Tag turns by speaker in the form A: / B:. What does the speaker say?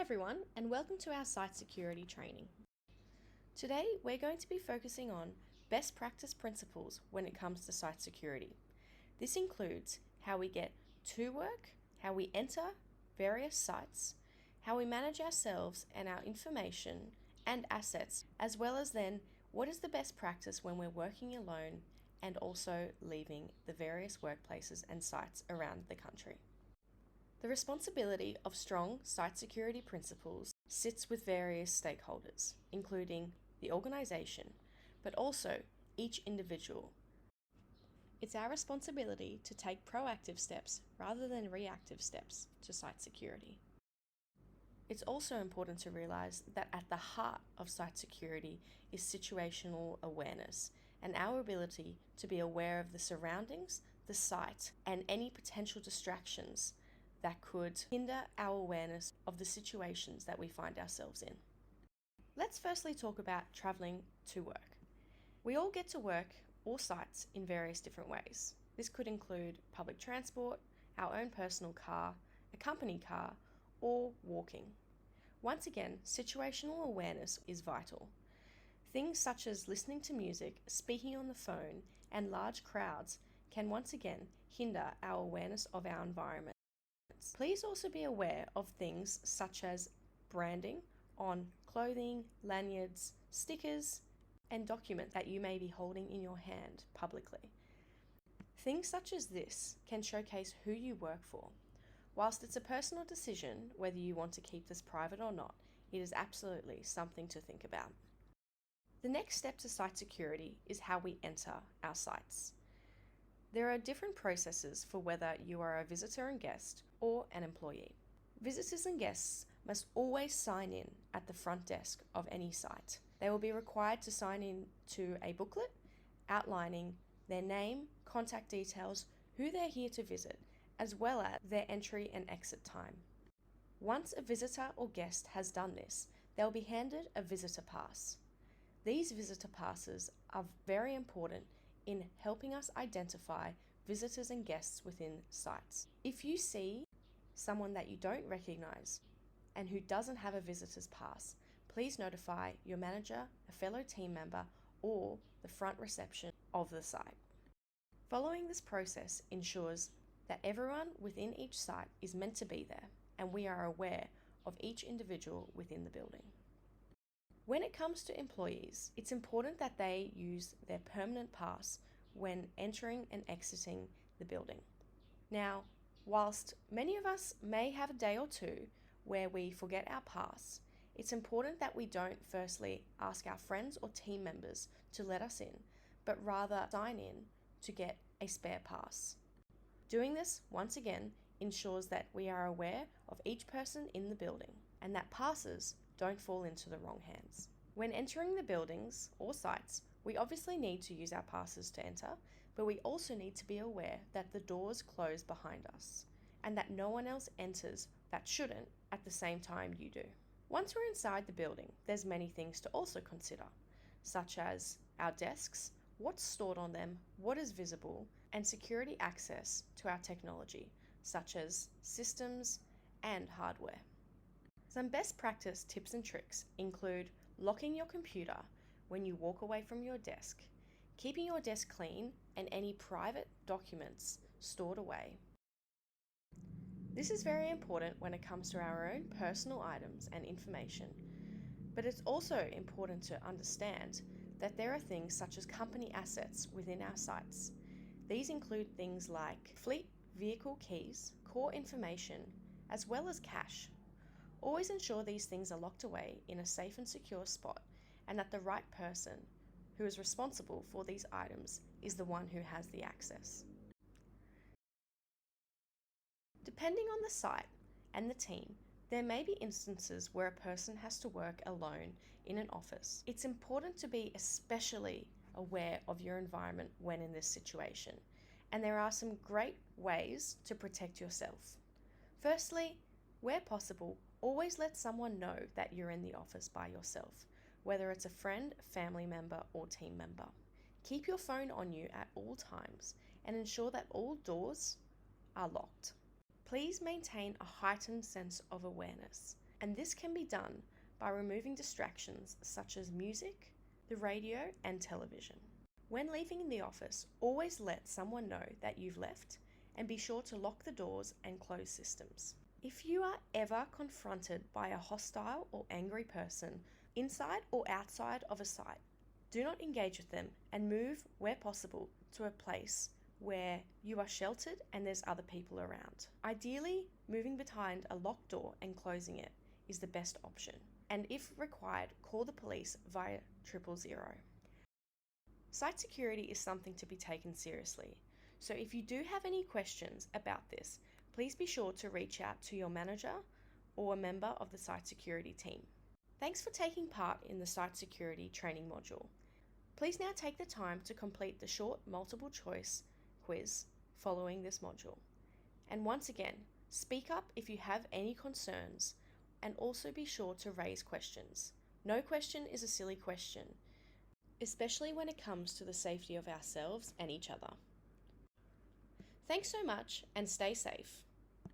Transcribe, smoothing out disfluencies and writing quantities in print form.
A: everyone, and welcome to our site security training. Today, we're going to be focusing on best practice principles when it comes to site security. This includes how we get to work, how we enter various sites, how we manage ourselves and our information and assets, as well as then what is the best practice when we're working alone and also leaving the various workplaces and sites around the country. The responsibility of strong site security principles sits with various stakeholders, including the organisation, but also each individual. It's our responsibility to take proactive steps rather than reactive steps to site security. It's also important to realise that at the heart of site security is situational awareness and our ability to be aware of the surroundings, the site, and any potential distractions that could hinder our awareness of the situations that we find ourselves in. Let's firstly talk about travelling to work. We all get to work or sites in various different ways. This could include public transport, our own personal car, a company car, or walking. Once again, situational awareness is vital. Things such as listening to music, speaking on the phone, and large crowds can once again hinder our awareness of our environment. Please also be aware of things such as branding on clothing, lanyards, stickers, and document that you may be holding in your hand publicly. Things such as this can showcase who you work for. Whilst it's a personal decision whether you want to keep this private or not, it is absolutely something to think about. The next step to site security is how we enter our sites. There are different processes for whether you are a visitor and guest or an employee. Visitors and guests must always sign in at the front desk of any site. They will be required to sign in to a booklet outlining their name, contact details, who they're here to visit, as well as their entry and exit time. Once a visitor or guest has done this, they'll be handed a visitor pass. These visitor passes are very important in helping us identify visitors and guests within sites. If you see someone that you don't recognise and who doesn't have a visitor's pass, please notify your manager, a fellow team member, or the front reception of the site. Following this process ensures that everyone within each site is meant to be there and we are aware of each individual within the building. When it comes to employees, it's important that they use their permanent pass when entering and exiting the building. Now, whilst many of us may have a day or two where we forget our pass, it's important that we don't firstly ask our friends or team members to let us in, but rather sign in to get a spare pass. Doing this, once again, ensures that we are aware of each person in the building and that passes don't fall into the wrong hands. When entering the buildings or sites, we obviously need to use our passes to enter, but we also need to be aware that the doors close behind us and that no one else enters that shouldn't at the same time you do. Once we're inside the building, there's many things to also consider, such as our desks, what's stored on them, what is visible, and security access to our technology, such as systems and hardware. Some best practice tips and tricks include locking your computer when you walk away from your desk, keeping your desk clean and any private documents stored away. This is very important when it comes to our own personal items and information, but it's also important to understand that there are things such as company assets within our sites. These include things like fleet vehicle keys, core information, as well as cash. Always ensure these things are locked away in a safe and secure spot and that the right person who is responsible for these items is the one who has the access. Depending on the site and the team, there may be instances where a person has to work alone in an office. It's important to be especially aware of your environment when in this situation, and there are some great ways to protect yourself. Firstly, where possible, always let someone know that you're in the office by yourself, whether it's a friend, family member, or team member. Keep your phone on you at all times and ensure that all doors are locked. Please maintain a heightened sense of awareness. And this can be done by removing distractions such as music, the radio, and television. When leaving the office, always let someone know that you've left and be sure to lock the doors and close systems. If you are ever confronted by a hostile or angry person inside or outside of a site, do not engage with them and move where possible to a place where you are sheltered and there's other people around. Ideally, moving behind a locked door and closing it is the best option. And if required, call the police via 000. Site security is something to be taken seriously. So if you do have any questions about this, please be sure to reach out to your manager or a member of the site security team. Thanks for taking part in the site security training module. Please now take the time to complete the short multiple choice quiz following this module. And once again, speak up if you have any concerns and also be sure to raise questions. No question is a silly question, especially when it comes to the safety of ourselves and each other. Thanks so much and stay safe.